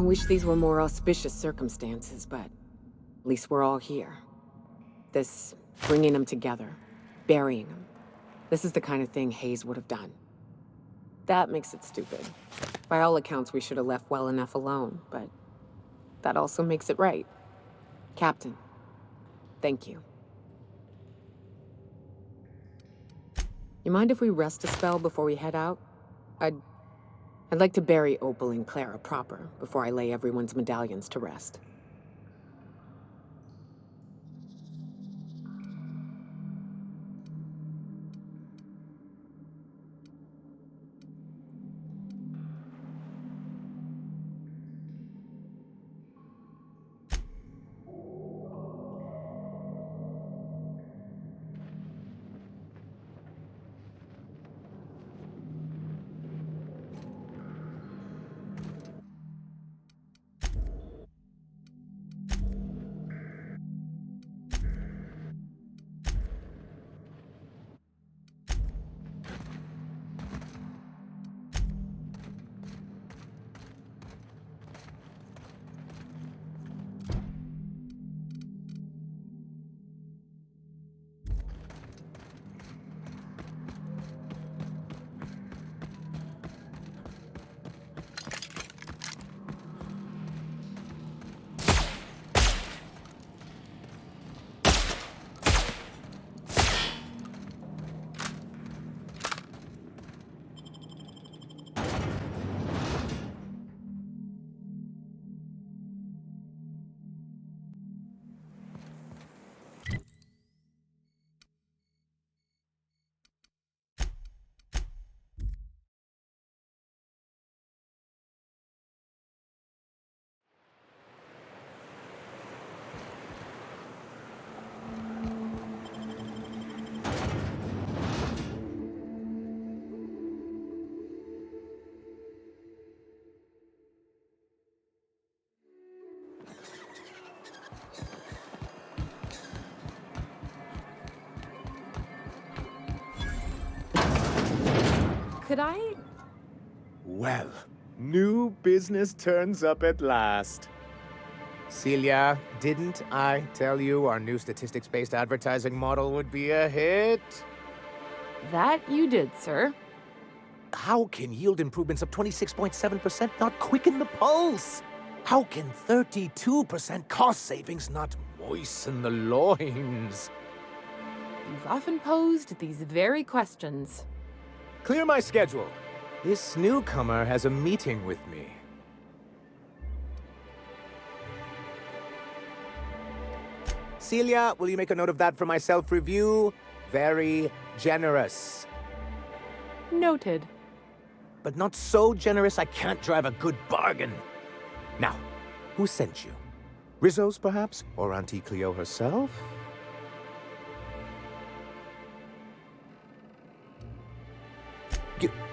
wish these were more auspicious circumstances, but at least we're all here. This bringing them together, burying them. This is the kind of thing Hayes would have done. That makes it stupid. By all accounts, we should have left well enough alone, but that also makes it right. Captain, thank you. You mind if we rest a spell before we head out? I'd like to bury Opal and Clara proper before I lay everyone's medallions to rest. Could I? Well, new business turns up at last. Celia, didn't I tell you our new statistics-based advertising model would be a hit? That you did, sir. How can yield improvements of 26.7% not quicken the pulse? How can 32% cost savings not moisten the loins? You've often posed these very questions. Clear my schedule. This newcomer has a meeting with me. Celia, will you make a note of that for my self-review? Very generous. Noted. But not so generous I can't drive a good bargain. Now, who sent you? Rizzo's, perhaps? Or Auntie Cleo herself?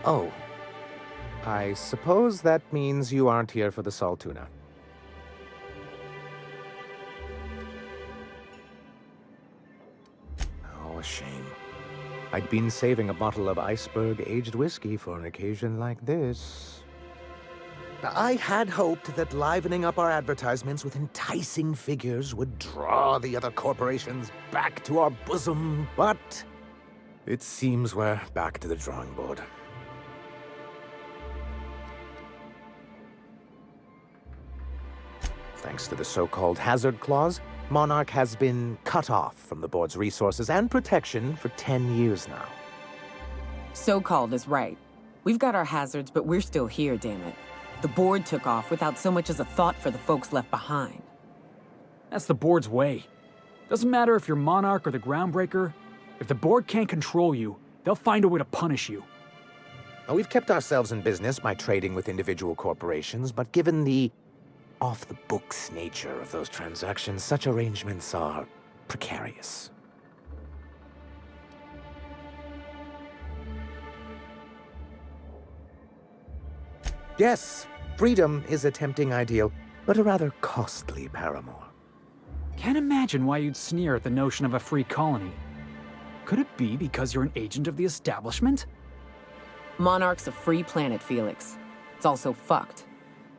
Oh. I suppose that means you aren't here for the Saltuna. Oh, a shame. I'd been saving a bottle of iceberg-aged whiskey for an occasion like this. I had hoped that livening up our advertisements with enticing figures would draw the other corporations back to our bosom, but it seems we're back to the drawing board. Thanks to the so-called hazard clause, Monarch has been cut off from the board's resources and protection for 10 years now. So-called is right. We've got our hazards, but we're still here, damn it. The board took off without so much as a thought for the folks left behind. That's the board's way. Doesn't matter if you're Monarch or the Groundbreaker. If the board can't control you, they'll find a way to punish you. Now, we've kept ourselves in business by trading with individual corporations, but given the off-the-books nature of those transactions, such arrangements are precarious. Yes, freedom is a tempting ideal, but a rather costly paramour. Can't imagine why you'd sneer at the notion of a free colony. Could it be because you're an agent of the establishment? Monarch's a free planet, Felix. It's also fucked.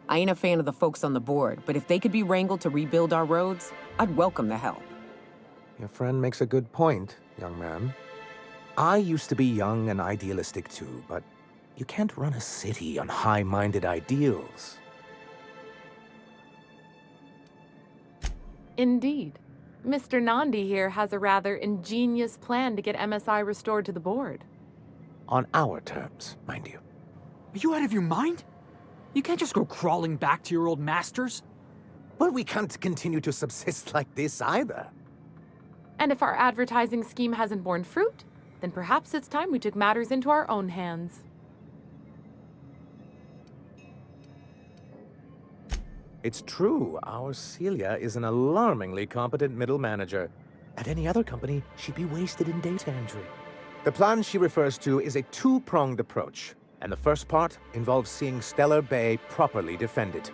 I ain't a fan of the folks on the board, but if they could be wrangled to rebuild our roads, I'd welcome the help. Your friend makes a good point, young man. I used to be young and idealistic too, but you can't run a city on high-minded ideals. Indeed. Mr. Nandi here has a rather ingenious plan to get MSI restored to the board. On our terms, mind you. Are you out of your mind? You can't just go crawling back to your old masters. But we can't continue to subsist like this either. And if our advertising scheme hasn't borne fruit, then perhaps it's time we took matters into our own hands. It's true, our Celia is an alarmingly competent middle manager. At any other company, she'd be wasted in data entry. The plan she refers to is a two-pronged approach, and the first part involves seeing Stellar Bay properly defended.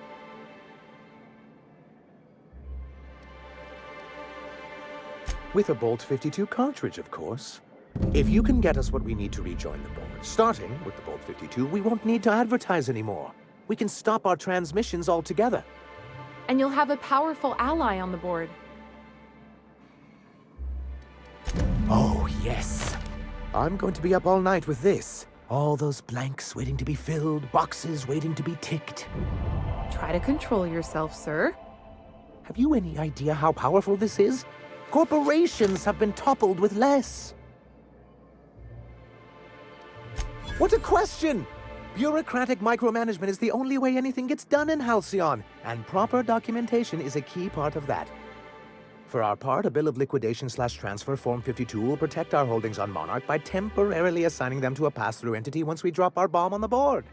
With a Bolt 52 cartridge, of course. If you can get us what we need to rejoin the board, starting with the Bolt 52, we won't need to advertise anymore. We can stop our transmissions altogether. And you'll have a powerful ally on the board. Oh, yes. I'm going to be up all night with this. All those blanks waiting to be filled, boxes waiting to be ticked. Try to control yourself, sir. Have you any idea how powerful this is? Corporations have been toppled with less. What a question! Bureaucratic micromanagement is the only way anything gets done in Halcyon, and proper documentation is a key part of that. For our part, a bill of liquidation/transfer Form 52 will protect our holdings on Monarch by temporarily assigning them to a pass-through entity once we drop our bomb on the board.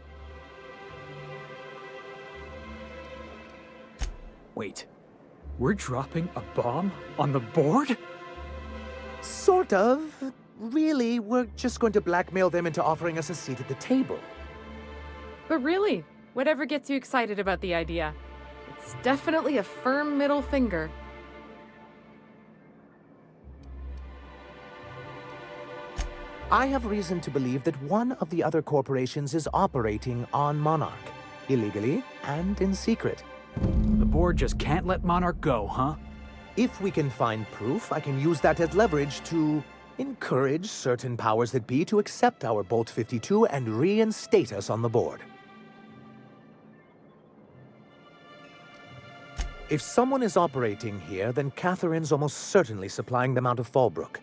Wait, we're dropping a bomb on the board? Sort of. Really, we're just going to blackmail them into offering us a seat at the table. But really, whatever gets you excited about the idea, it's definitely a firm middle finger. I have reason to believe that one of the other corporations is operating on Monarch, illegally and in secret. The board just can't let Monarch go, huh? If we can find proof, I can use that as leverage to encourage certain powers that be to accept our Bolt 52 and reinstate us on the board. If someone is operating here, then Catherine's almost certainly supplying them out of Fallbrook.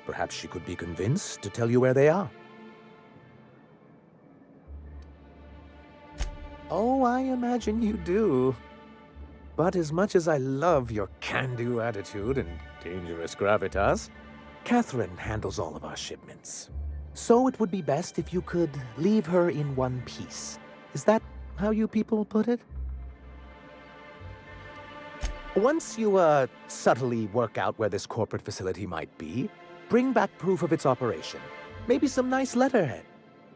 Perhaps she could be convinced to tell you where they are. Oh, I imagine you do. But as much as I love your can-do attitude and dangerous gravitas, Catherine handles all of our shipments. So it would be best if you could leave her in one piece. Is that how you people put it? Once you, subtly work out where this corporate facility might be, bring back proof of its operation. Maybe some nice letterhead.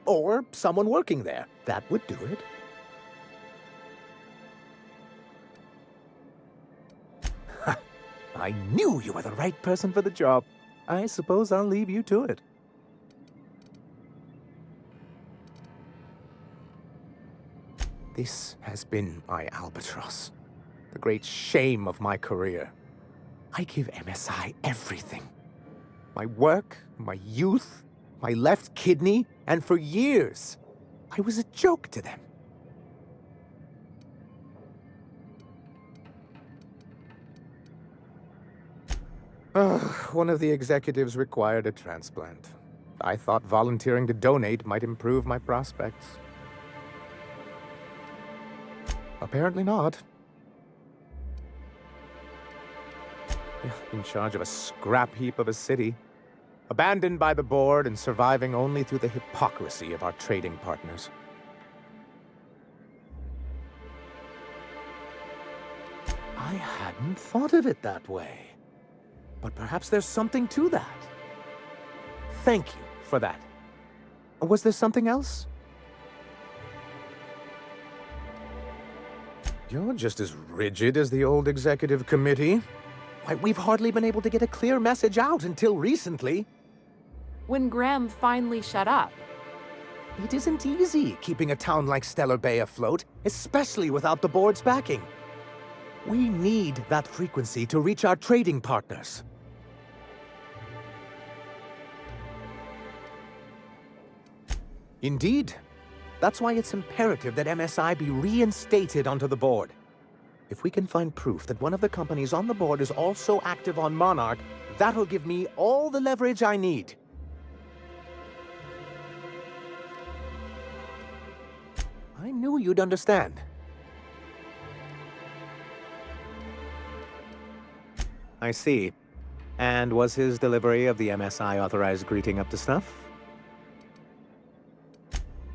Or someone working there. That would do it. I knew you were the right person for the job. I suppose I'll leave you to it. This has been my albatross. The great shame of my career. I give MSI everything. My work, my youth, my left kidney, and for years, I was a joke to them. One of the executives required a transplant. I thought volunteering to donate might improve my prospects. Apparently not. In charge of a scrap heap of a city, abandoned by the board and surviving only through the hypocrisy of our trading partners. I hadn't thought of it that way. But perhaps there's something to that. Thank you for that. Was there something else? You're just as rigid as the old executive committee. Why, we've hardly been able to get a clear message out until recently. When Graham finally shut up. It isn't easy keeping a town like Stellar Bay afloat, especially without the board's backing. We need that frequency to reach our trading partners. Indeed. That's why it's imperative that MSI be reinstated onto the board. If we can find proof that one of the companies on the board is also active on Monarch, that'll give me all the leverage I need. I knew you'd understand. I see. And was his delivery of the MSI authorized greeting up to snuff?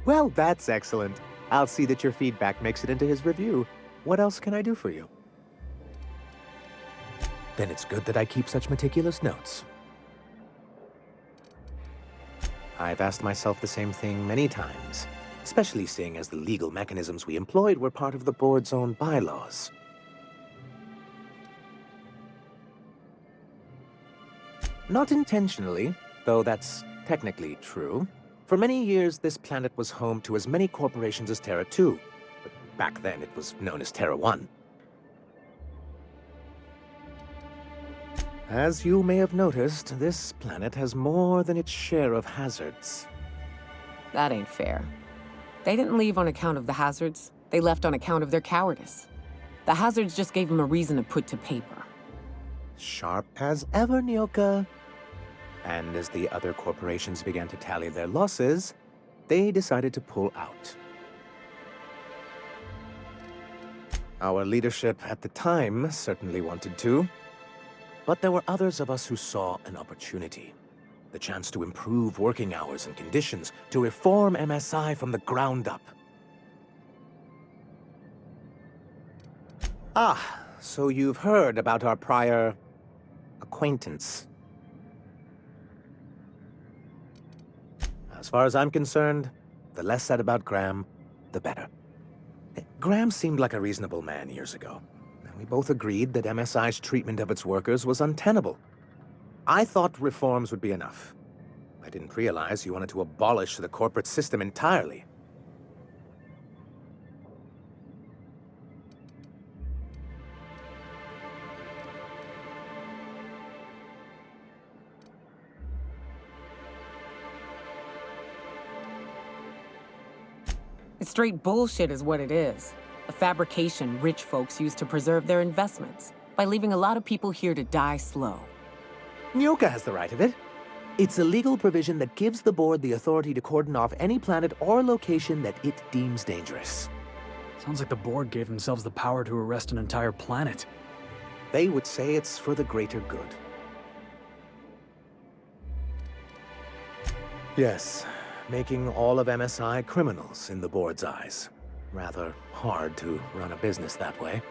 Well, that's excellent. I'll see that your feedback makes it into his review. What else can I do for you? Then it's good that I keep such meticulous notes. I've asked myself the same thing many times, especially seeing as the legal mechanisms we employed were part of the board's own bylaws. Not intentionally, though that's technically true. For many years, this planet was home to as many corporations as Terra 2, but back then it was known as Terra 1. As you may have noticed, this planet has more than its share of hazards. That ain't fair. They didn't leave on account of the hazards. They left on account of their cowardice. The hazards just gave them a reason to put to paper. Sharp as ever, Nyoka. And as the other corporations began to tally their losses, they decided to pull out. Our leadership at the time certainly wanted to, but there were others of us who saw an opportunity. The chance to improve working hours and conditions, to reform MSI from the ground up. Ah, so you've heard about our prior acquaintance. As far as I'm concerned, the less said about Graham, the better. Graham seemed like a reasonable man years ago, and we both agreed that MSI's treatment of its workers was untenable. I thought reforms would be enough. I didn't realize you wanted to abolish the corporate system entirely. It's straight bullshit is what it is. A fabrication rich folks use to preserve their investments, by leaving a lot of people here to die slow. Nyoka has the right of it. It's a legal provision that gives the board the authority to cordon off any planet or location that it deems dangerous. Sounds like the board gave themselves the power to arrest an entire planet. They would say it's for the greater good. Yes, making all of MSI criminals in the board's eyes. Rather hard to run a business that way.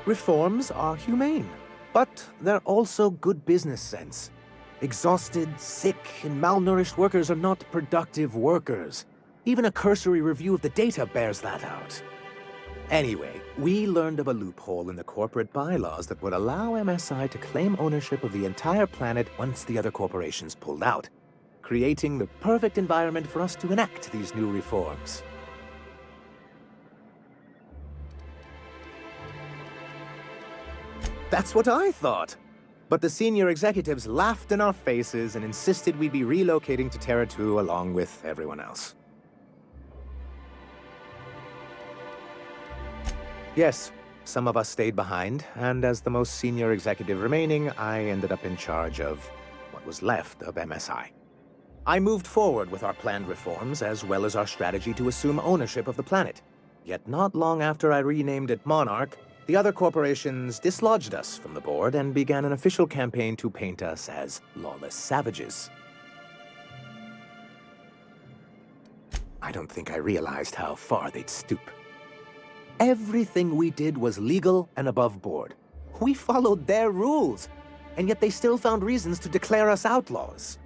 Reforms are humane, but they're also good business sense. Exhausted, sick, and malnourished workers are not productive workers. Even a cursory review of the data bears that out. Anyway, we learned of a loophole in the corporate bylaws that would allow MSI to claim ownership of the entire planet once the other corporations pulled out, creating the perfect environment for us to enact these new reforms. That's what I thought. But the senior executives laughed in our faces and insisted we'd be relocating to Terra 2 along with everyone else. Yes, some of us stayed behind, and as the most senior executive remaining, I ended up in charge of what was left of MSI. I moved forward with our planned reforms, as well as our strategy to assume ownership of the planet. Yet not long after I renamed it Monarch, the other corporations dislodged us from the board and began an official campaign to paint us as lawless savages. I don't think I realized how far they'd stoop. Everything we did was legal and above board. We followed their rules, and yet they still found reasons to declare us outlaws.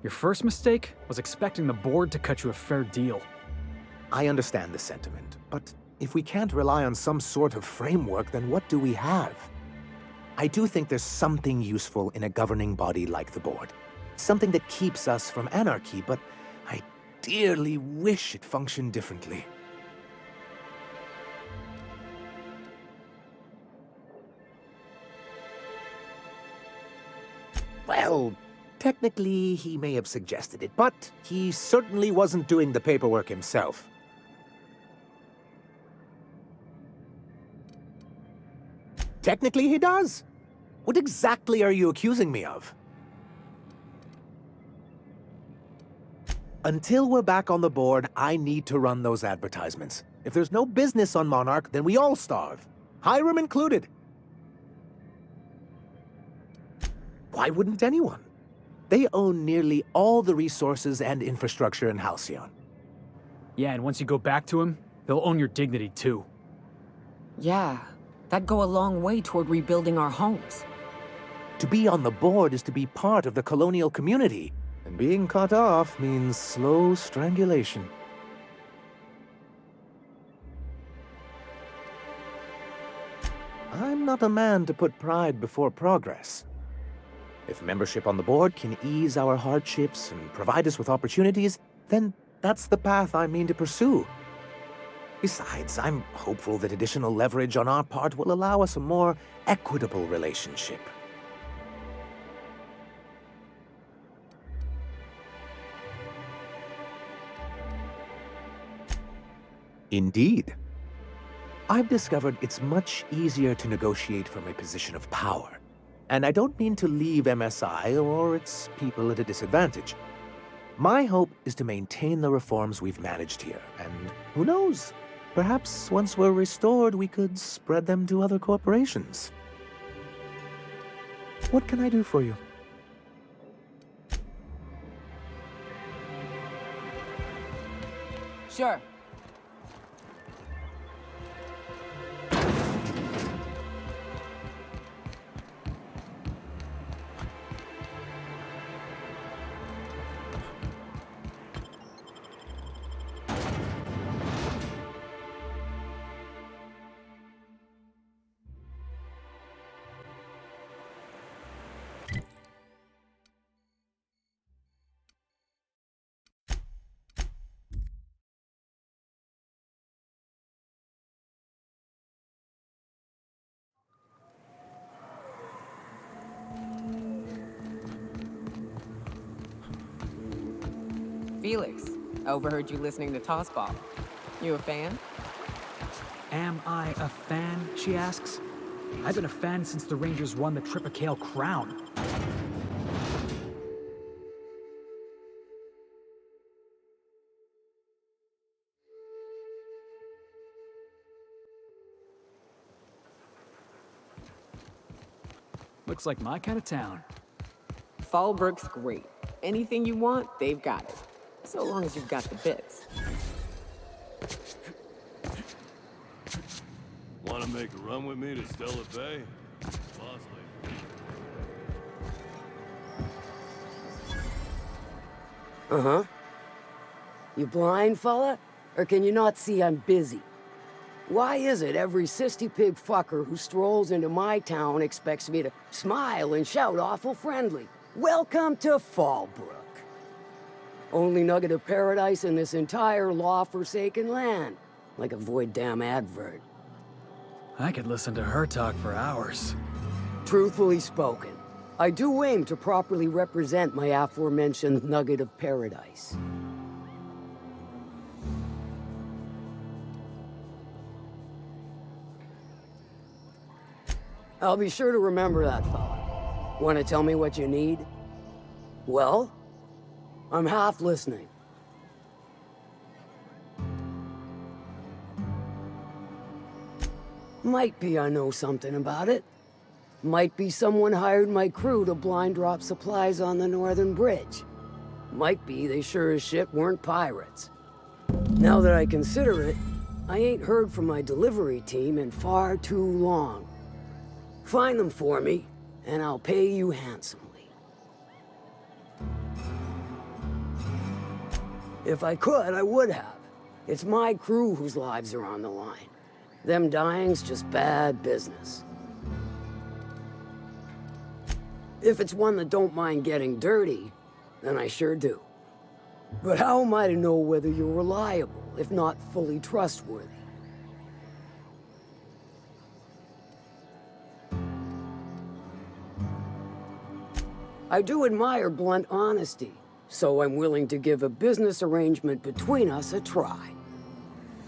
Your first mistake was expecting the board to cut you a fair deal. I understand the sentiment, but if we can't rely on some sort of framework, then what do we have? I do think there's something useful in a governing body like the board. Something that keeps us from anarchy, but I dearly wish it functioned differently. Well, technically, he may have suggested it, but he certainly wasn't doing the paperwork himself. Technically, he does. What exactly are you accusing me of? Until we're back on the board, I need to run those advertisements. If there's no business on Monarch, then we all starve. Hiram included. Why wouldn't anyone? They own nearly all the resources and infrastructure in Halcyon. Yeah, and once you go back to him, they'll own your dignity too. Yeah, that'd go a long way toward rebuilding our homes. To be on the board is to be part of the colonial community, and being cut off means slow strangulation. I'm not a man to put pride before progress. If membership on the board can ease our hardships and provide us with opportunities, then that's the path I mean to pursue. Besides, I'm hopeful that additional leverage on our part will allow us a more equitable relationship. Indeed. I've discovered it's much easier to negotiate from a position of power. And I don't mean to leave MSI or its people at a disadvantage. My hope is to maintain the reforms we've managed here, and who knows? Perhaps once we're restored, we could spread them to other corporations. What can I do for you? Sure. Felix, overheard you listening to Tossball. You a fan? Am I a fan, she asks. I've been a fan since the Rangers won the Tripicale Crown. Looks like my kind of town. Fallbrook's great. Anything you want, they've got it. So long as you've got the bits. Want to make a run with me to Stella Bay? Boss lady. Uh-huh. You blind, fella? Or can you not see I'm busy? Why is it every sissy pig fucker who strolls into my town expects me to smile and shout awful friendly? Welcome to Fallbrook. Only nugget of paradise in this entire law-forsaken land. Like a void damn advert. I could listen to her talk for hours. Truthfully spoken, I do aim to properly represent my aforementioned nugget of paradise. I'll be sure to remember that, fella. Want to tell me what you need? Well, I'm half listening. Might be I know something about it. Might be someone hired my crew to blind drop supplies on the Northern Bridge. Might be they sure as shit weren't pirates. Now that I consider it, I ain't heard from my delivery team in far too long. Find them for me, and I'll pay you handsomely. If I could, I would have. It's my crew whose lives are on the line. Them dying's just bad business. If it's one that don't mind getting dirty, then I sure do. But how am I to know whether you're reliable, if not fully trustworthy? I do admire blunt honesty, so I'm willing to give a business arrangement between us a try.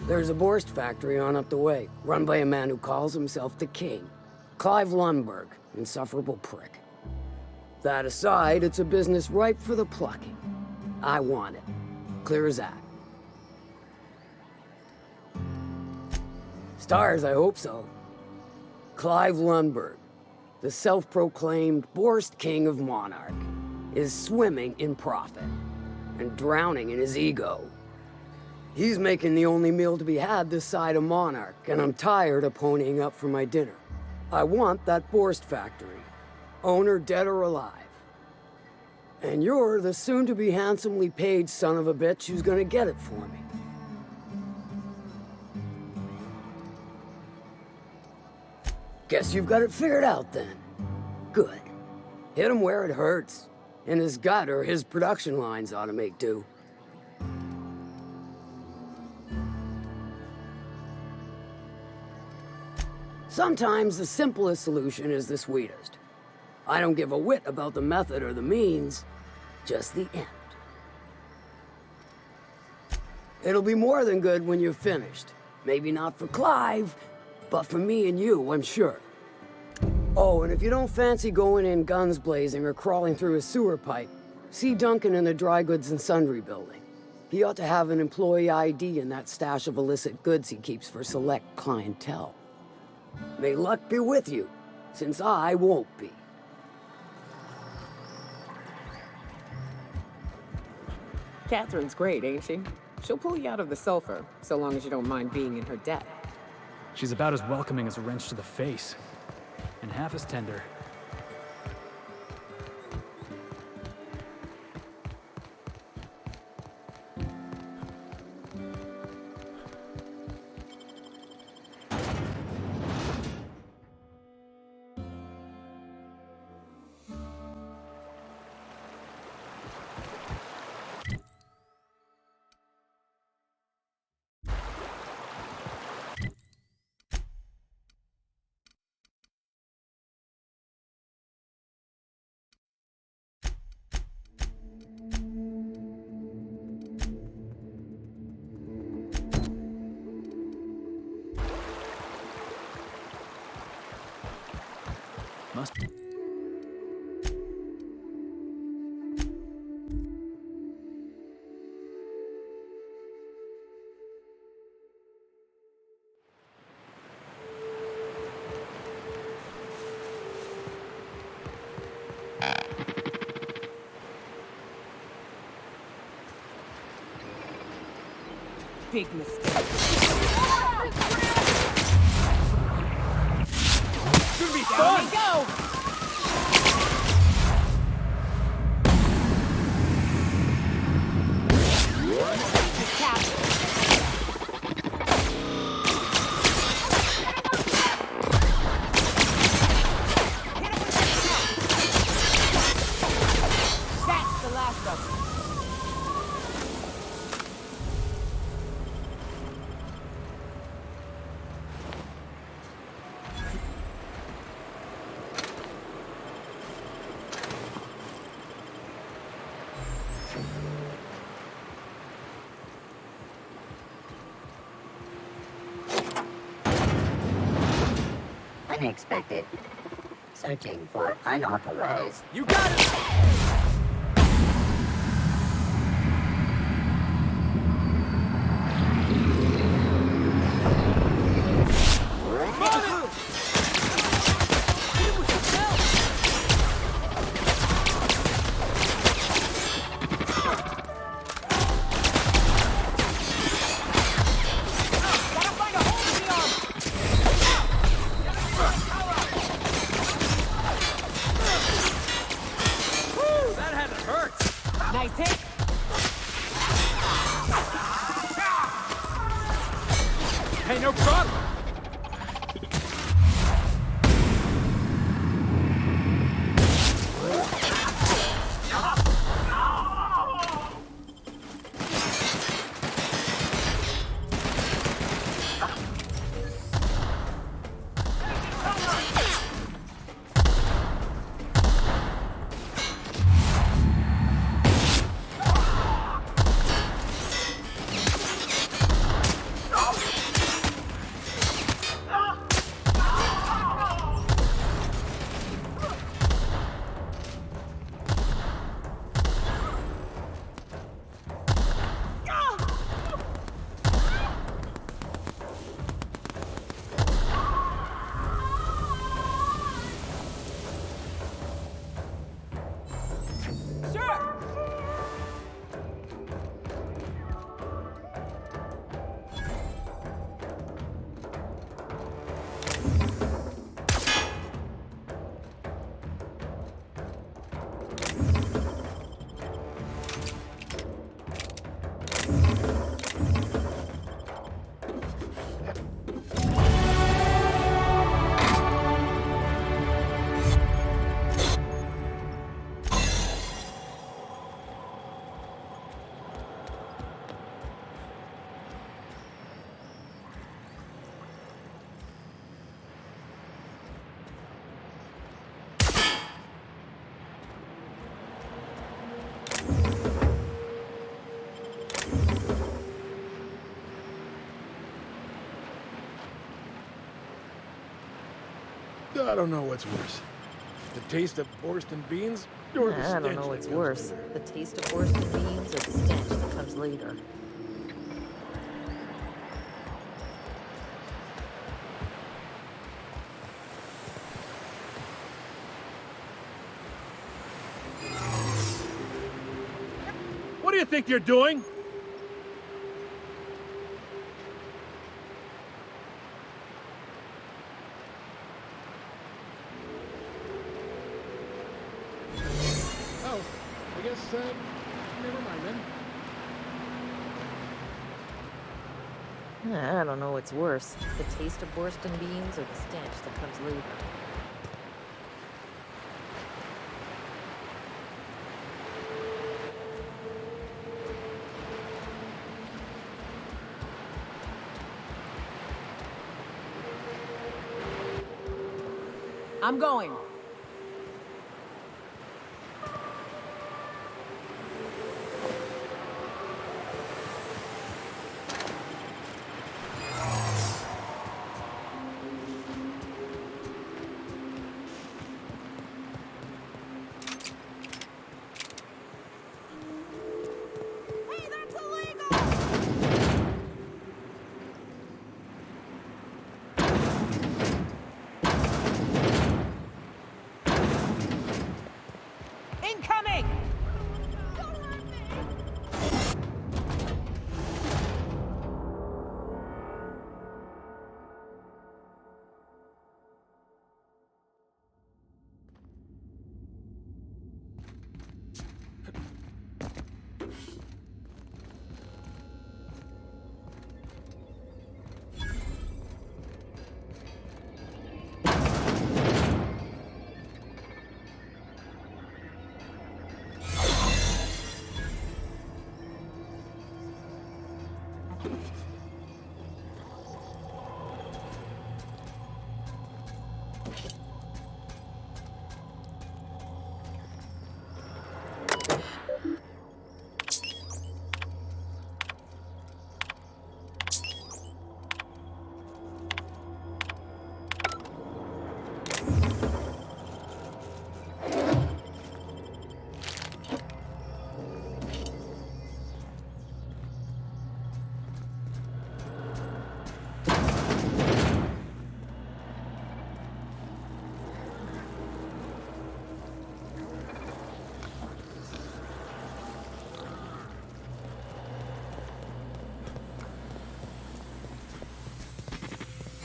There's a Borst factory on up the way, run by a man who calls himself the King. Clive Lundberg, insufferable prick. That aside, it's a business ripe for the plucking. I want it. Clear as that. Stars, I hope so. Clive Lundberg, the self-proclaimed Borst King of Monarch, is swimming in profit and drowning in his ego. He's making the only meal to be had this side of Monarch, and I'm tired of ponying up for my dinner. I want that Borst factory, owner dead or alive. And you're the soon-to-be handsomely paid son of a bitch who's gonna get it for me. Guess you've got it figured out then. Good. Hit him where it hurts. In his gut, or his production lines ought to make do. Sometimes the simplest solution is the sweetest. I don't give a whit about the method or the means, just the end. It'll be more than good when you're finished. Maybe not for Clive, but for me and you, I'm sure. Oh, and if you don't fancy going in guns blazing or crawling through a sewer pipe, see Duncan in the Dry Goods and Sundry building. He ought to have an employee ID in that stash of illicit goods he keeps for select clientele. May luck be with you, since I won't be. Catherine's great, ain't she? She'll pull you out of the sulfur, so long as you don't mind being in her debt. She's about as welcoming as a wrench to the face, and half as tender. Must. Big mistake. Should be fun! Go! That's the last of them. Unexpected. Searching for unauthorized. You got it! Woo! I don't know what's worse. The taste of Borscht beans or the I stench don't know that what's comes worse. later? The taste of Borscht beans or the stench that comes later. What do you think you're doing? Oh, I guess, never mind then. I don't know what's worse. The taste of Borscht beans or the stench that comes later. I'm going. Incoming!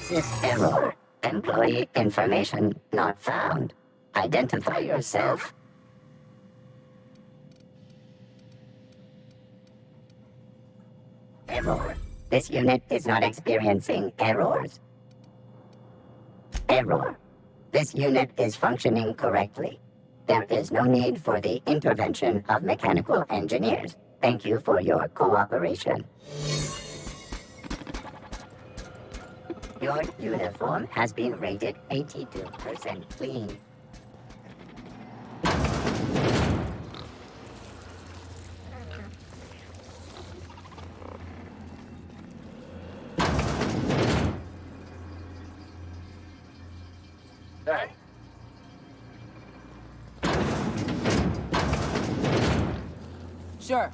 Sys error. Employee information not found. Identify yourself. Error. This unit is not experiencing errors. Error. This unit is functioning correctly. There is no need for the intervention of mechanical engineers. Thank you for your cooperation. Your uniform has been rated 82% clean. Sure.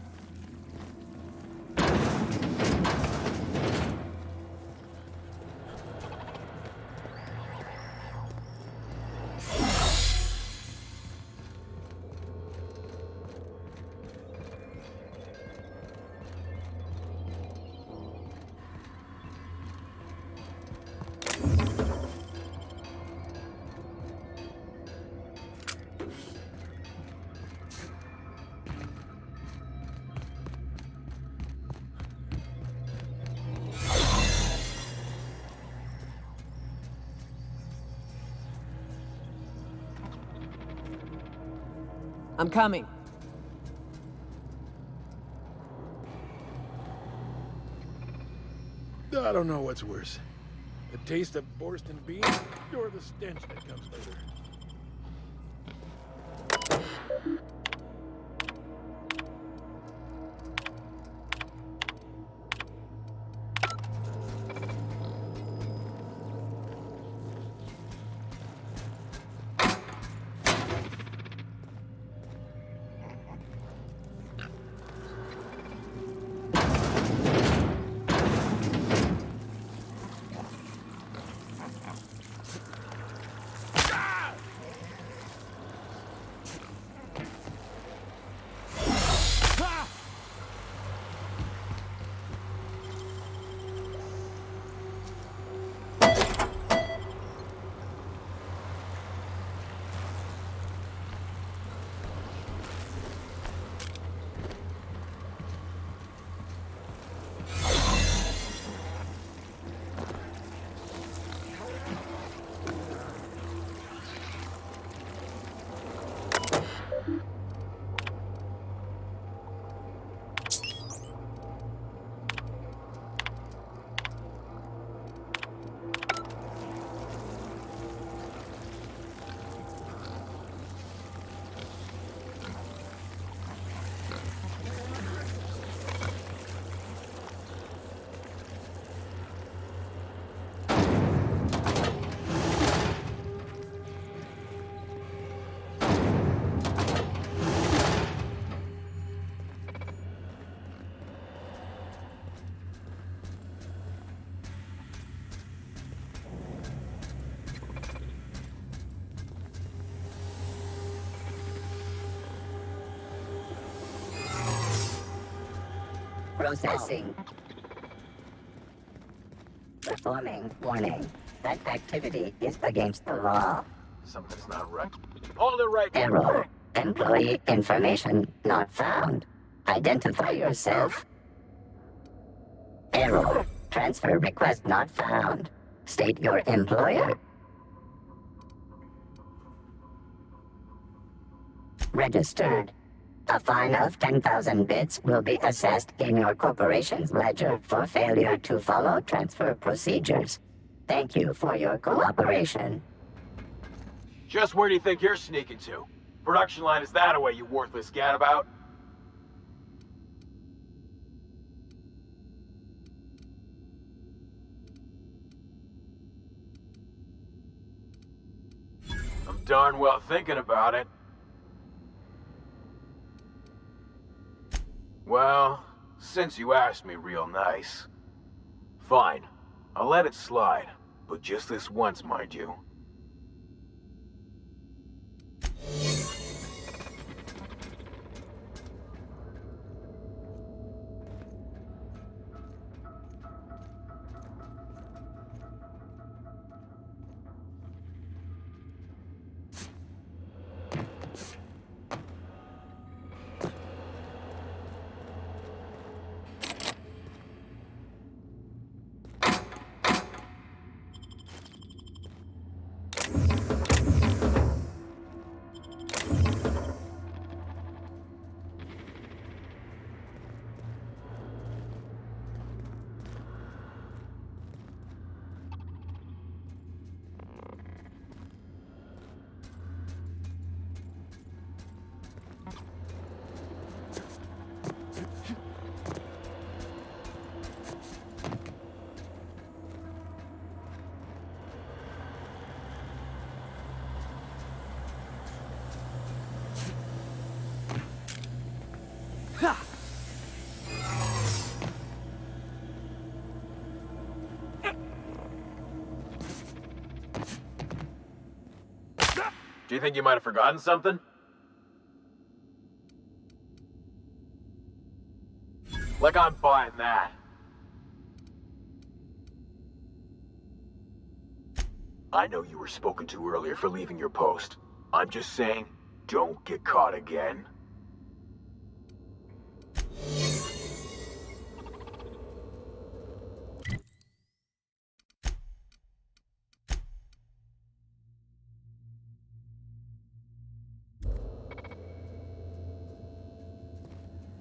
I'm coming. I don't know what's worse. The taste of Borscht beans or the stench that comes later. Processing. Performing. Warning. That activity is against the law. Something's not right. Hold it right there. Error. Employee information not found. Identify yourself. Error. Transfer request not found. State your employer. Registered. A fine of 10,000 bits will be assessed in your corporation's ledger for failure to follow transfer procedures. Thank you for your cooperation. Just where do you think you're sneaking to? Production line is that away, you worthless gadabout? I'm darn well thinking about it. Well, since you asked me real nice. Fine, I'll let it slide. But just this once, mind you. Do you think you might have forgotten something? Like I'm buying that. I know you were spoken to earlier for leaving your post. I'm just saying, don't get caught again.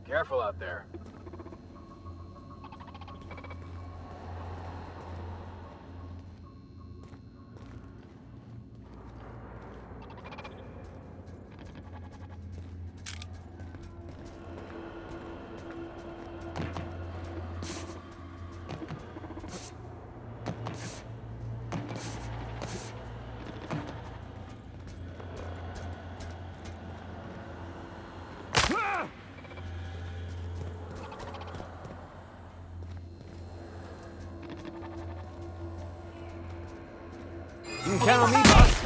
Careful out there. You can count on me, boss.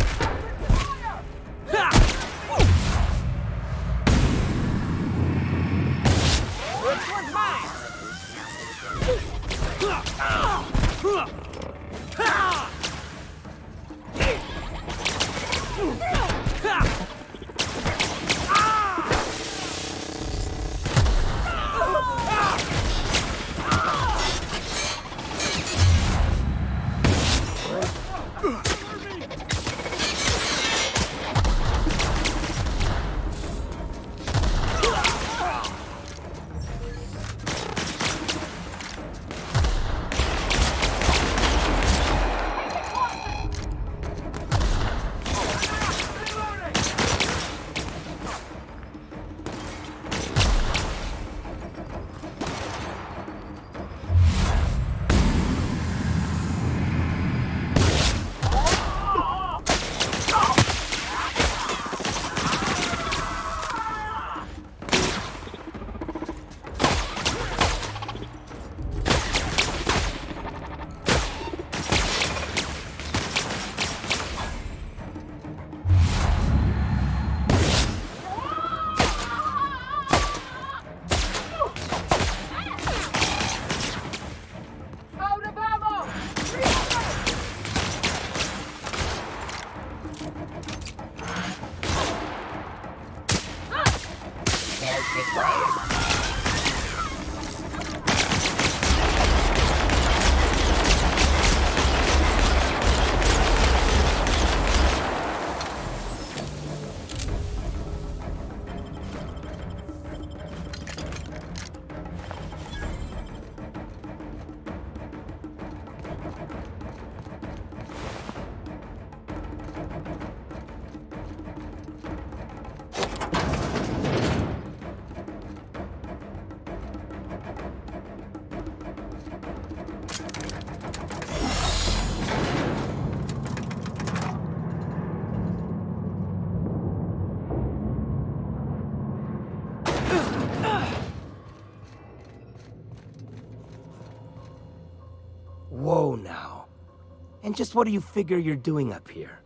And just what do you figure you're doing up here?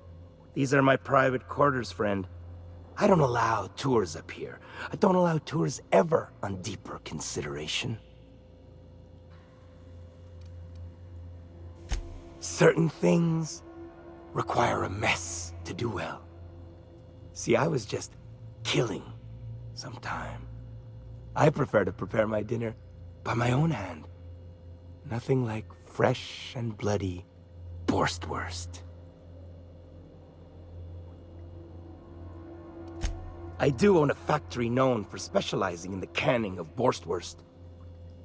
These are my private quarters, friend. I don't allow tours up here. I don't allow tours ever on deeper consideration. Certain things require a mess to do well. See, I was just killing some time. I prefer to prepare my dinner by my own hand. Nothing like fresh and bloody Borstwurst. I do own a factory known for specializing in the canning of Borstwurst.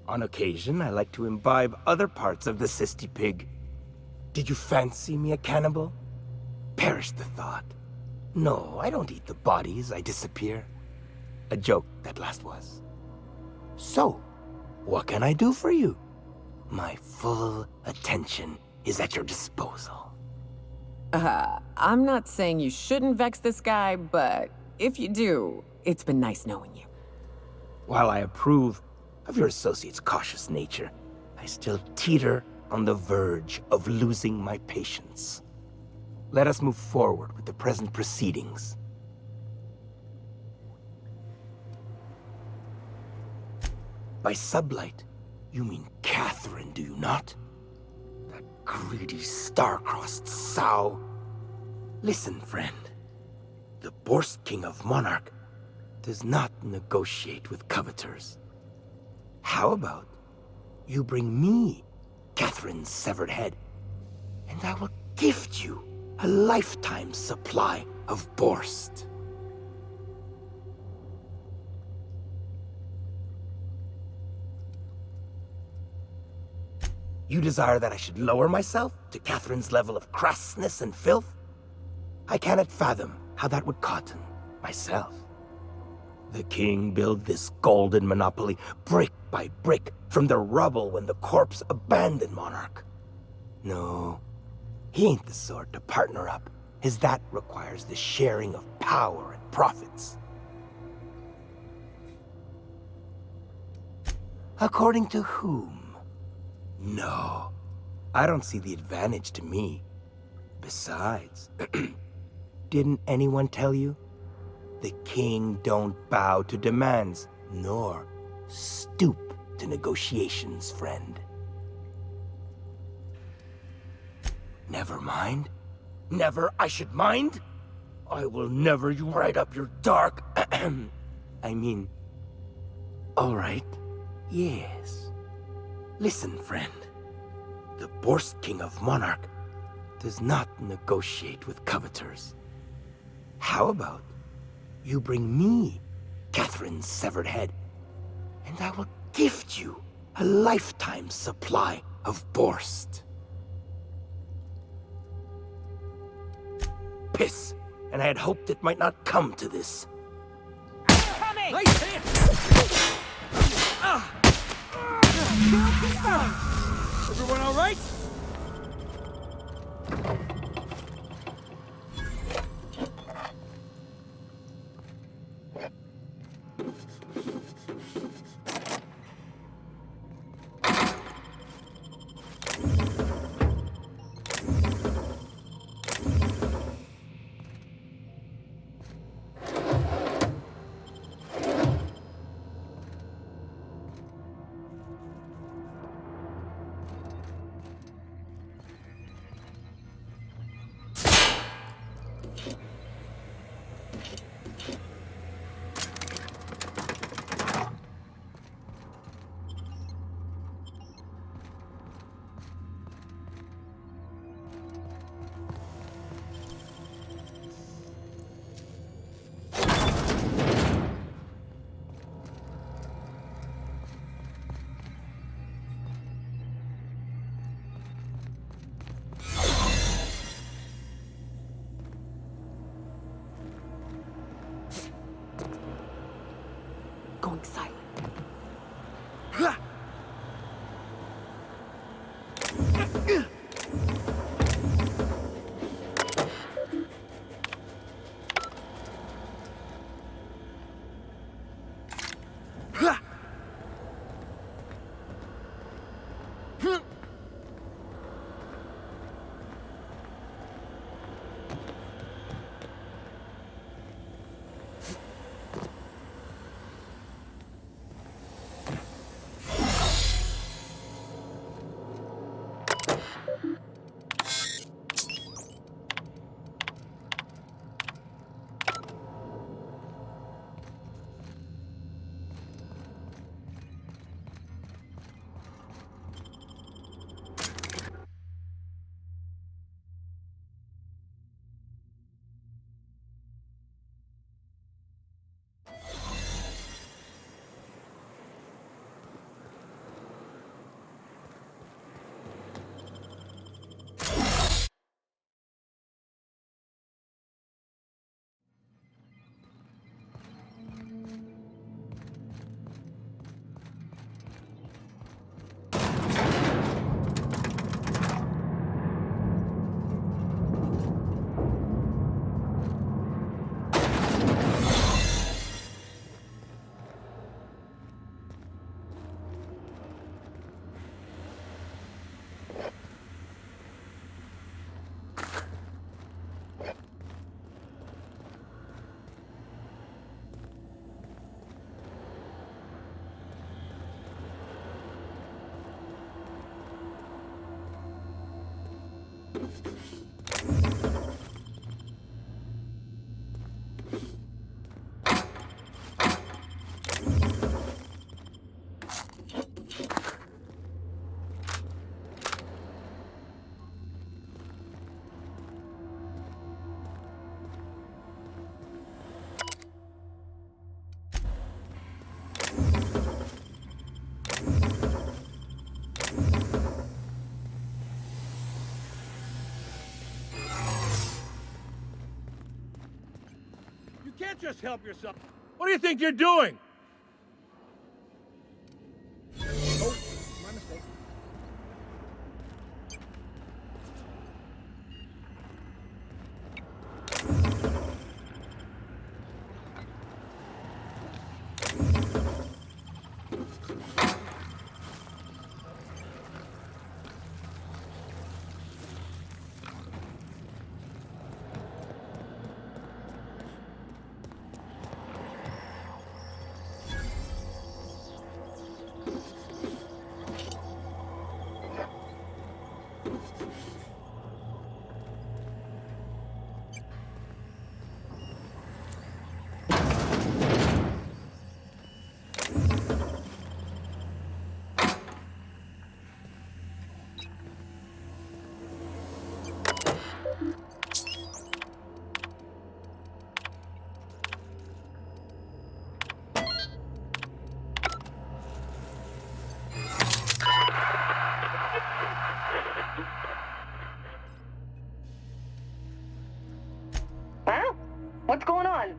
On occasion, I like to imbibe other parts of the Sisty Pig. Did you fancy me a cannibal? Perish the thought. No, I don't eat the bodies, I disappear. A joke, that last was. So, what can I do for you? My full attention is at your disposal. I'm not saying you shouldn't vex this guy, but if you do, it's been nice knowing you. While I approve of your associate's cautious nature, I still teeter on the verge of losing my patience. Let us move forward with the present proceedings. By sublight, you mean Catherine, do you not? That greedy, star-crossed sow. Listen, friend. The Borst King of Monarch does not negotiate with coveters. How about you bring me Catherine's severed head, and I will gift you a lifetime supply of Borst. You desire that I should lower myself to Catherine's level of crassness and filth? I cannot fathom how that would cotton myself. The king built this golden monopoly brick by brick from the rubble when the corpse abandoned Monarch. No, he ain't the sort to partner up, as that requires the sharing of power and profits. According to whom? No, I don't see the advantage to me. Besides, didn't anyone tell you? The king don't bow to demands, nor stoop to negotiations, friend. Never mind. Never I should mind? I will never you right up your dark... I mean... All right, yes. Listen, friend. The Borst King of Monarch does not negotiate with coveters. How about you bring me Catherine's severed head, and I will gift you a lifetime supply of Borst. Piss, and I had hoped it might not come to this. Coming! Nice hit! Everyone all right? Going silent. can't just help yourself. What do you think you're doing? Oh, my mistake. Huh? What's going on?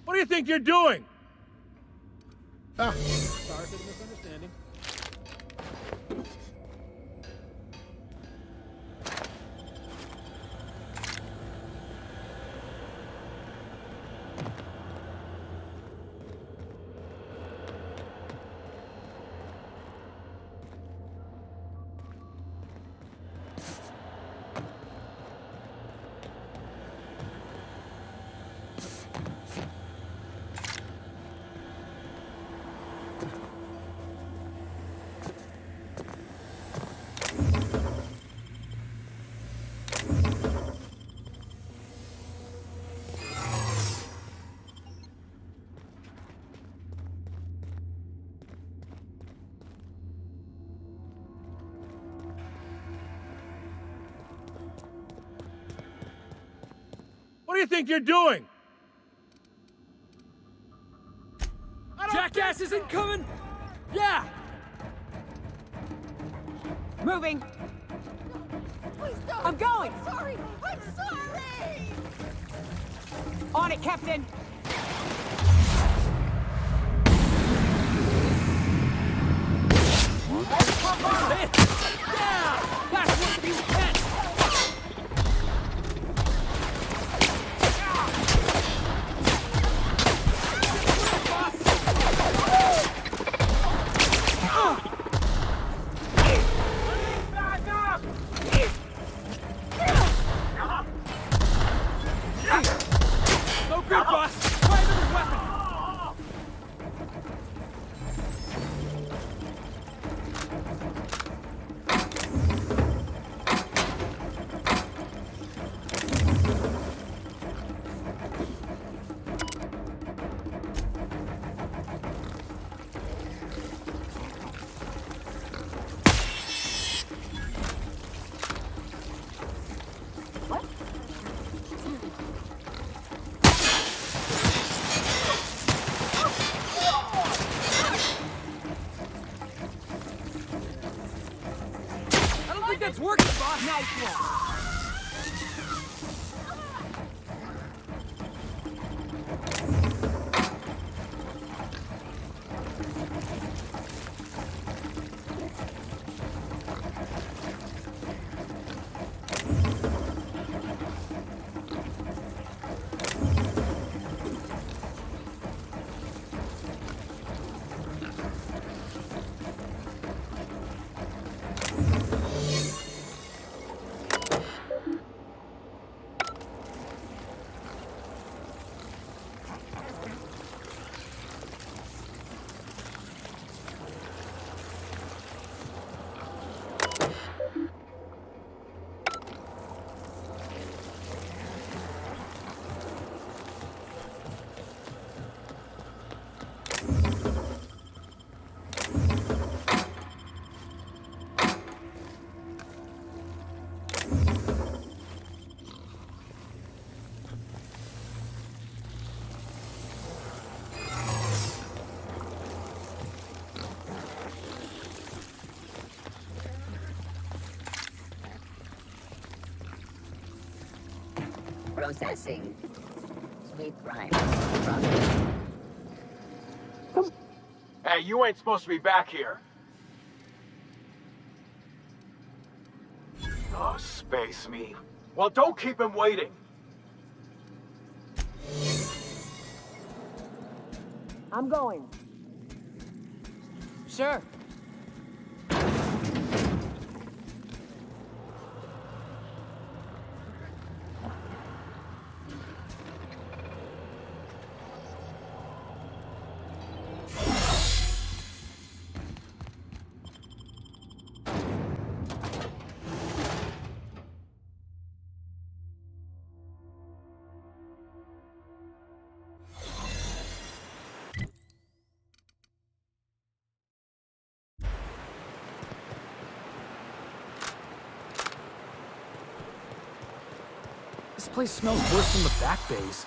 What do you think you're doing? Ah, sorry for the misunderstanding. What do you think you're doing? Jackass isn't coming! Yeah! Moving! Please don't! I'm going! Sorry! I'm sorry! On it, Captain! Yeah! That's what you get! No good, boss! Try another weapon! I don't think that's working, boss! Nice one! Processing. Sweet rhyme. Hey, you ain't supposed to be back here. Oh, space me. Well, don't keep him waiting. I'm going. Sure. This place smells worse than the back base.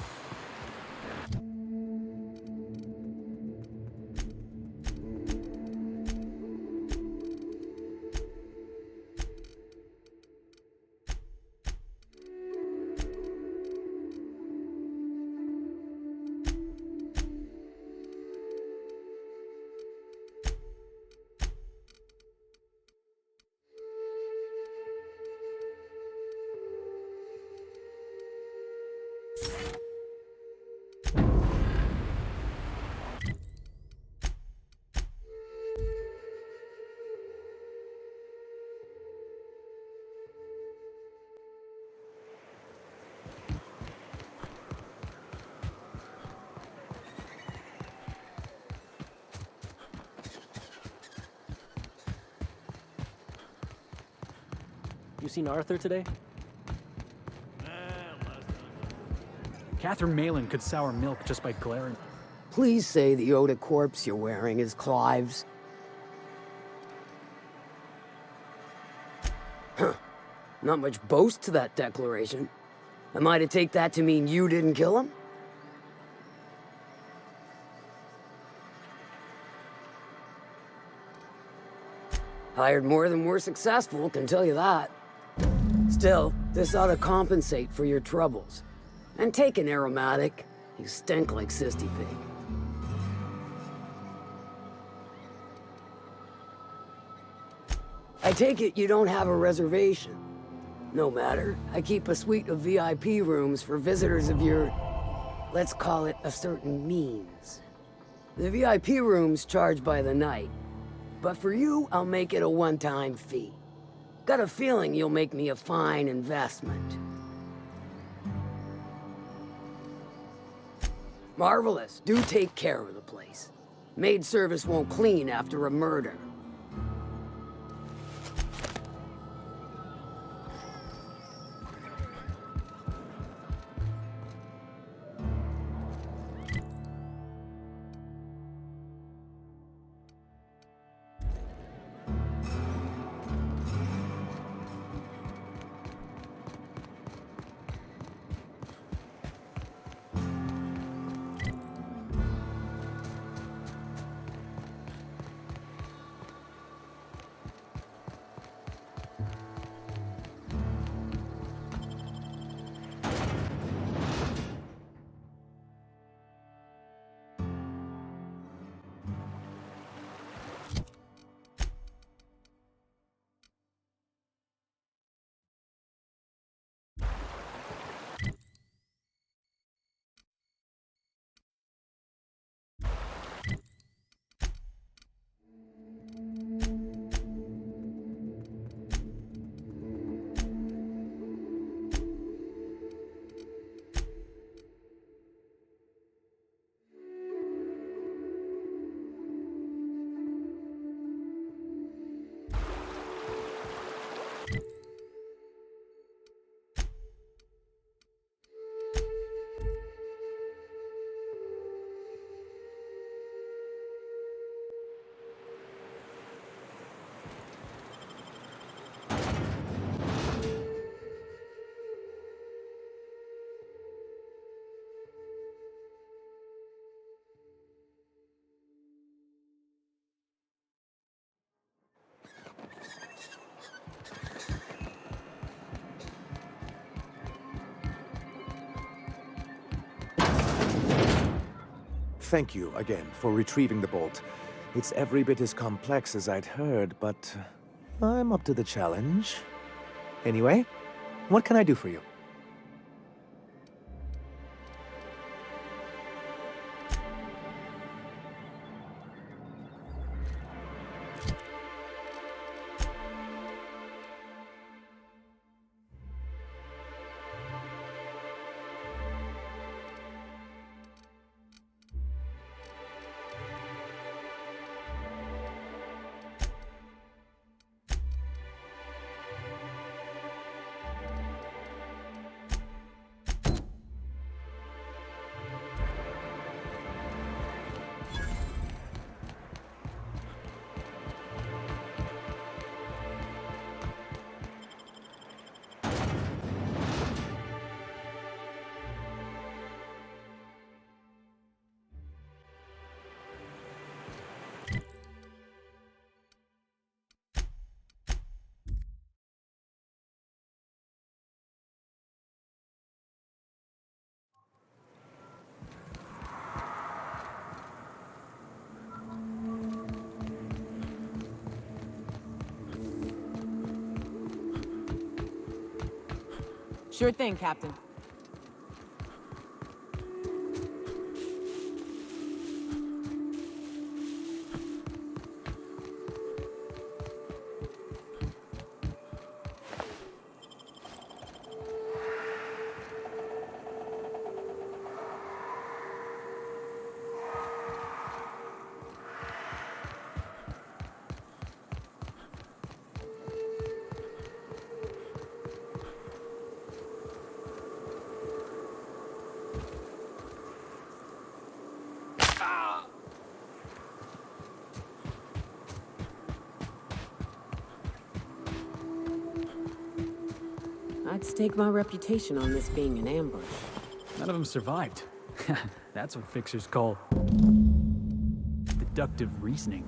You seen Arthur today? Catherine Malin could sour milk just by glaring. Please say the Yoda corpse you're wearing is Clive's. Huh. Not much boast to that declaration. Am I to take that to mean you didn't kill him? Hired more than we're successful, can tell you that. Still, this ought to compensate for your troubles. And take an aromatic. You stink like Sissy Pig. I take it you don't have a reservation. No matter, I keep a suite of VIP rooms for visitors of your, let's call it a certain means. The VIP rooms charge by the night, but for you, I'll make it a one-time fee. Got a feeling you'll make me a fine investment. Marvelous. Do take care of the place. Maid service won't clean after a murder. thank you again for retrieving the bolt. It's every bit as complex as I'd heard, but I'm up to the challenge. Anyway, what can I do for you? Sure thing, Captain. I'd stake my reputation on this being an ambush. None of them survived. That's what fixers call deductive reasoning.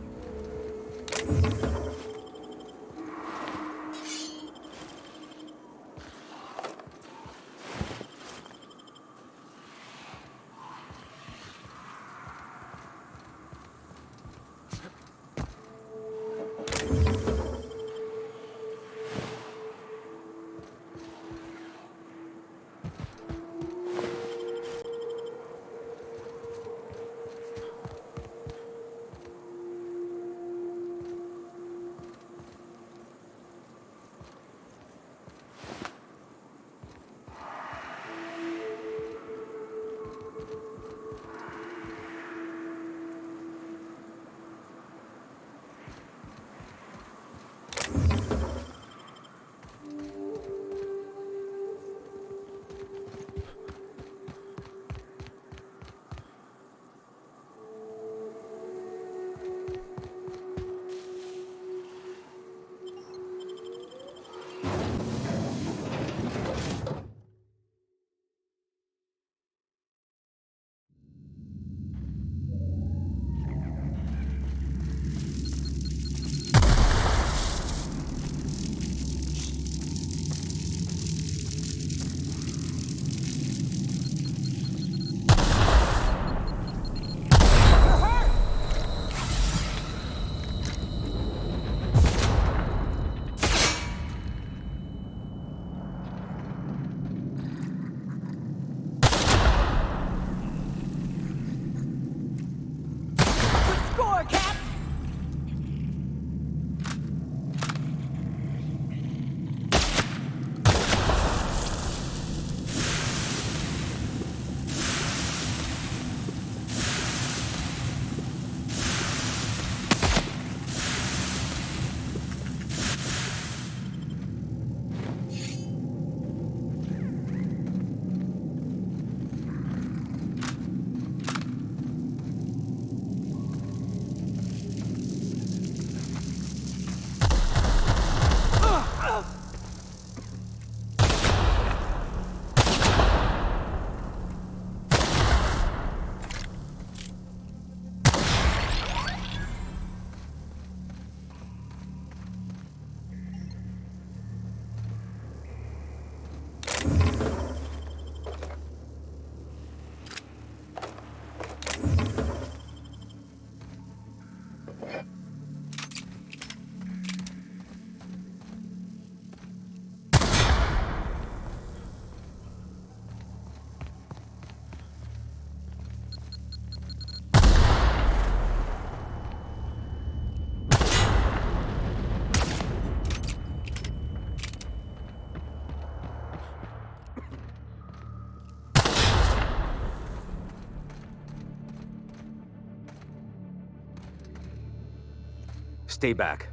Stay back.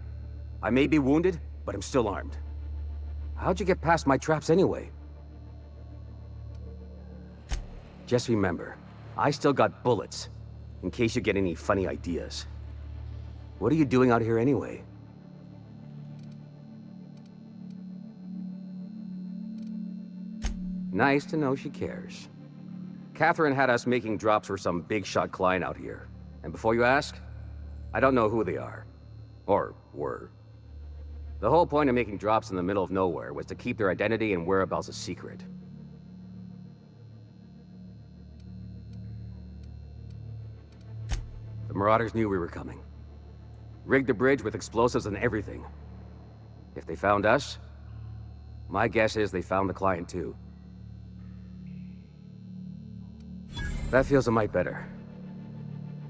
I may be wounded, but I'm still armed. How'd you get past my traps anyway? Just remember, I still got bullets, in case you get any funny ideas. What are you doing out here anyway? Nice to know she cares. Catherine had us making drops for some big-shot client out here. And before you ask, I don't know who they are. Or were. The whole point of making drops in the middle of nowhere was to keep their identity and whereabouts a secret. The Marauders knew we were coming. Rigged the bridge with explosives and everything. If they found us, my guess is they found the client too. That feels a mite better.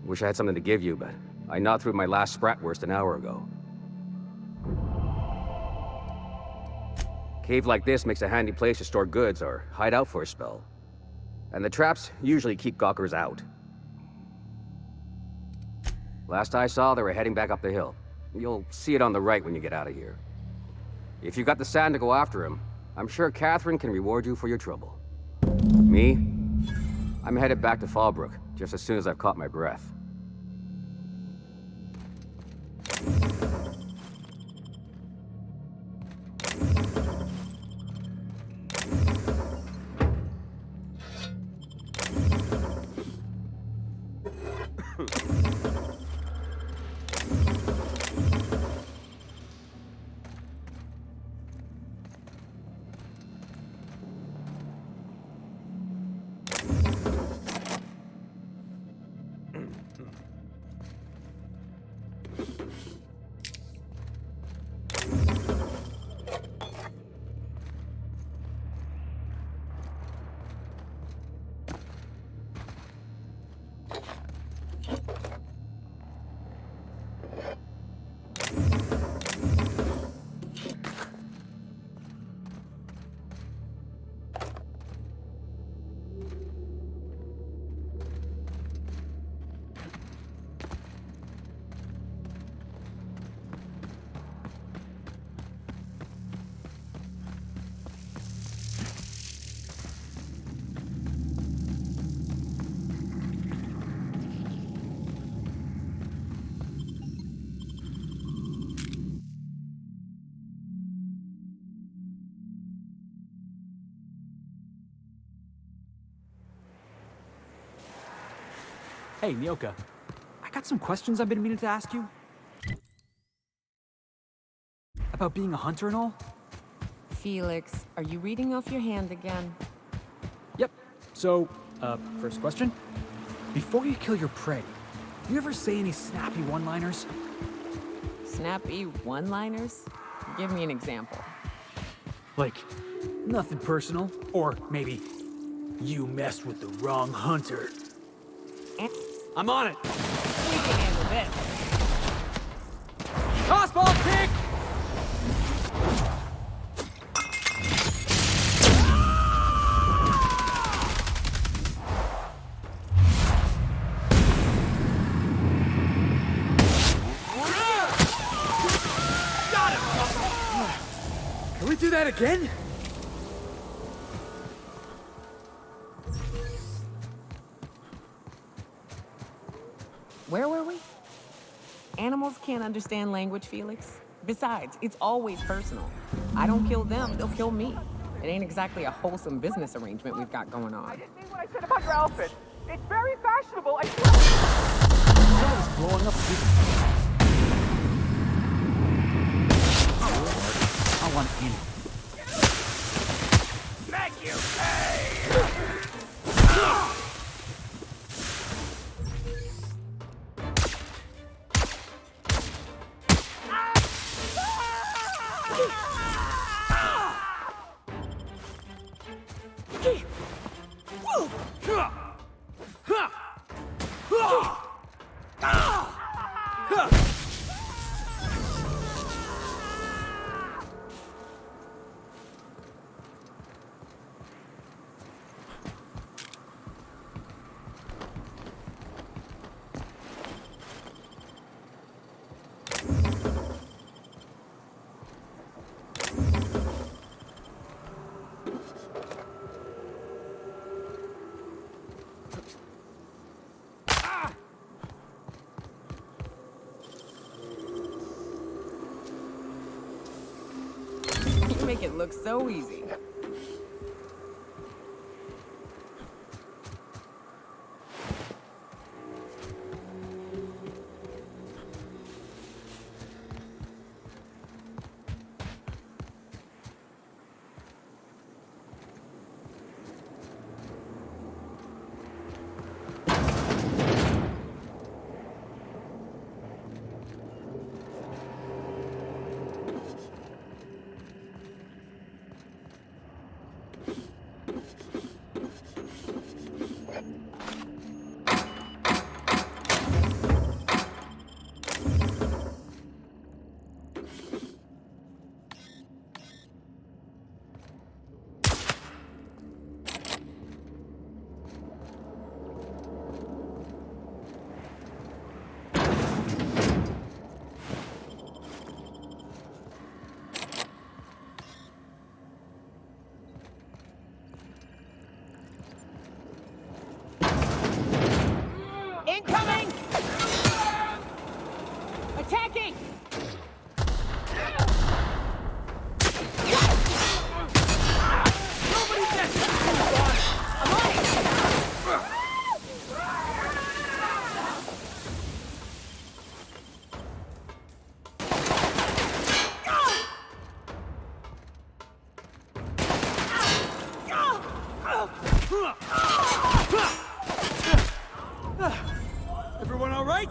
Wish I had something to give you, but I gnawed through my last Spratwurst an hour ago. Cave like this makes a handy place to store goods or hide out for a spell. And the traps usually keep gawkers out. Last I saw, they were heading back up the hill. You'll see it on the right when you get out of here. If you got the sand to go after him, I'm sure Catherine can reward you for your trouble. Me? I'm headed back to Fallbrook, just as soon as I've caught my breath. Hey, Nyoka. I got some questions I've been meaning to ask you. About being a hunter and all. Felix, are you reading off your hand again? Yep. So, first question. Before you kill your prey, do you ever say any snappy one-liners? Snappy one-liners? Give me an example. Like, nothing personal, or maybe, you messed with the wrong hunter. I'm on it! We can handle this. Tossball kick! Got him! Can we do that again? Where were we? Animals can't understand language, Felix. Besides, it's always personal. I don't kill them, they'll kill me. It ain't exactly a wholesome business arrangement we've got going on. I didn't mean what I said about your outfit. It's very fashionable, I swear. Someone's blowing up I want in. Make you pay! make it look so easy. Incoming! Attacking! Nobody gets it! I'm on it! Everyone all right?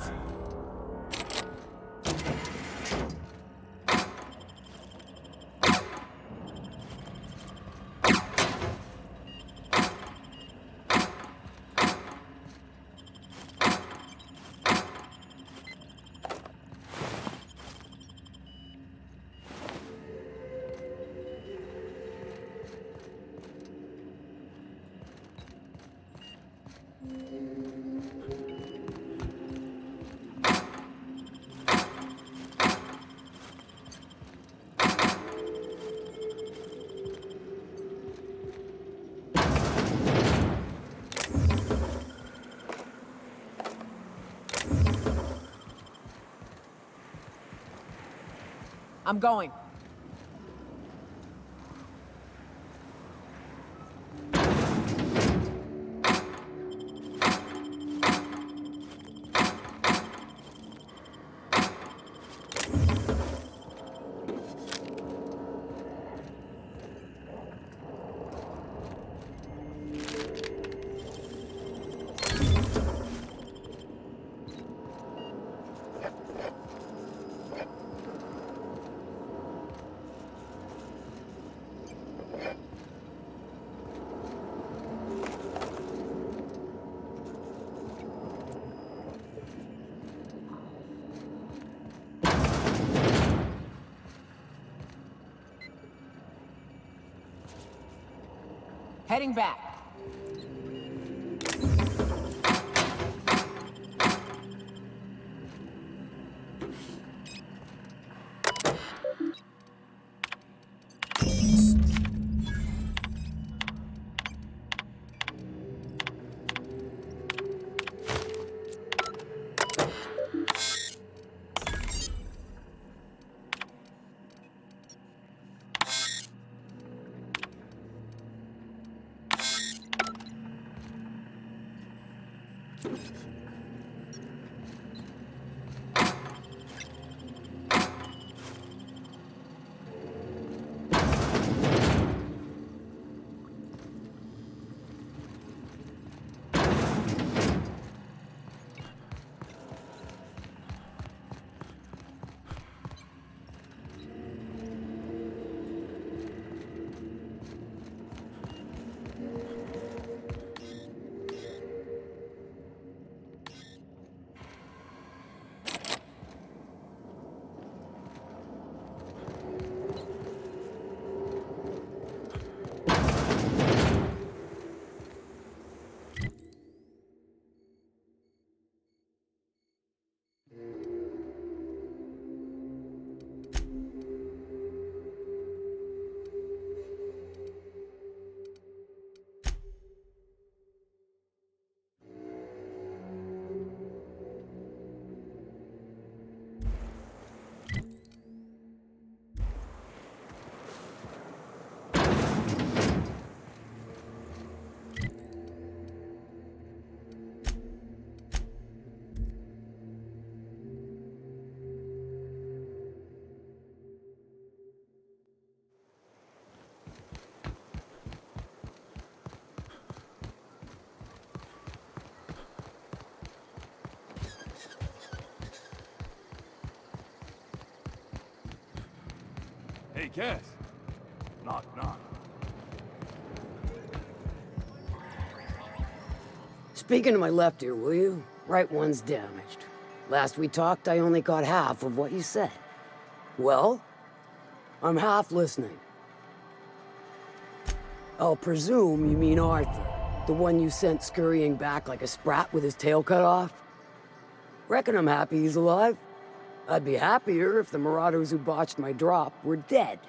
I'm going. Heading back. Hey, Cass. Knock, knock. Speaking to my left ear, will you? Right one's damaged. Last we talked, I only got half of what you said. Well, I'm half listening. I'll presume you mean Arthur, the one you sent scurrying back like a sprat with his tail cut off? Reckon I'm happy he's alive. I'd be happier if the marauders who botched my drop were dead.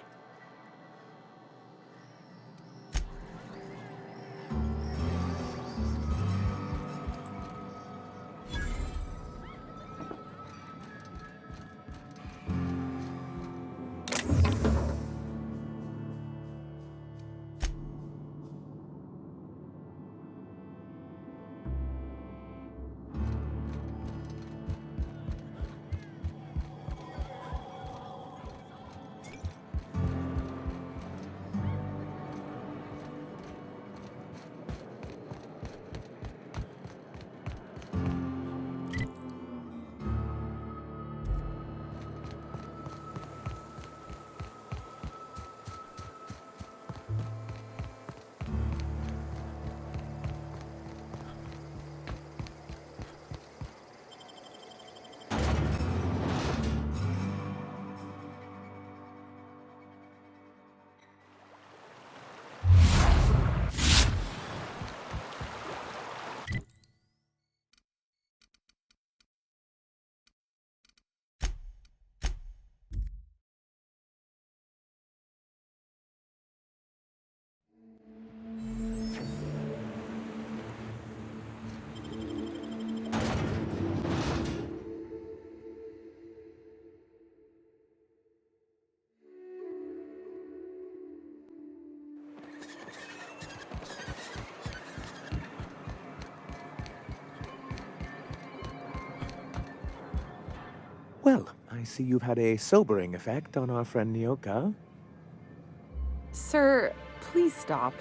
Well, I see you've had a sobering effect on our friend Nyoka. Sir, please stop.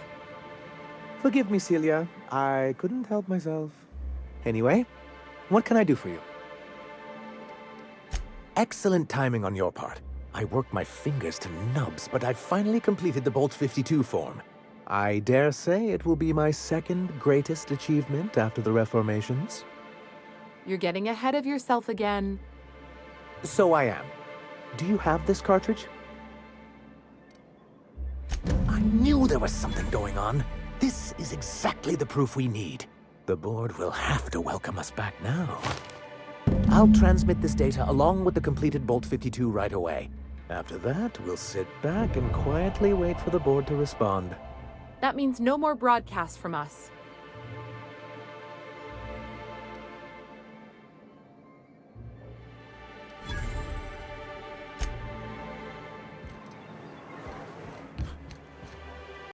Forgive me, Celia. I couldn't help myself. Anyway, what can I do for you? Excellent timing on your part. I worked my fingers to nubs, but I've finally completed the Bolt 52 form. I dare say it will be my second greatest achievement after the Reformations. You're getting ahead of yourself again. So I am. Do you have this cartridge? I knew there was something going on. This is exactly the proof we need. The board will have to welcome us back now. I'll transmit this data along with the completed Bolt 52 right away. After that, we'll sit back and quietly wait for the board to respond. That means no more broadcasts from us.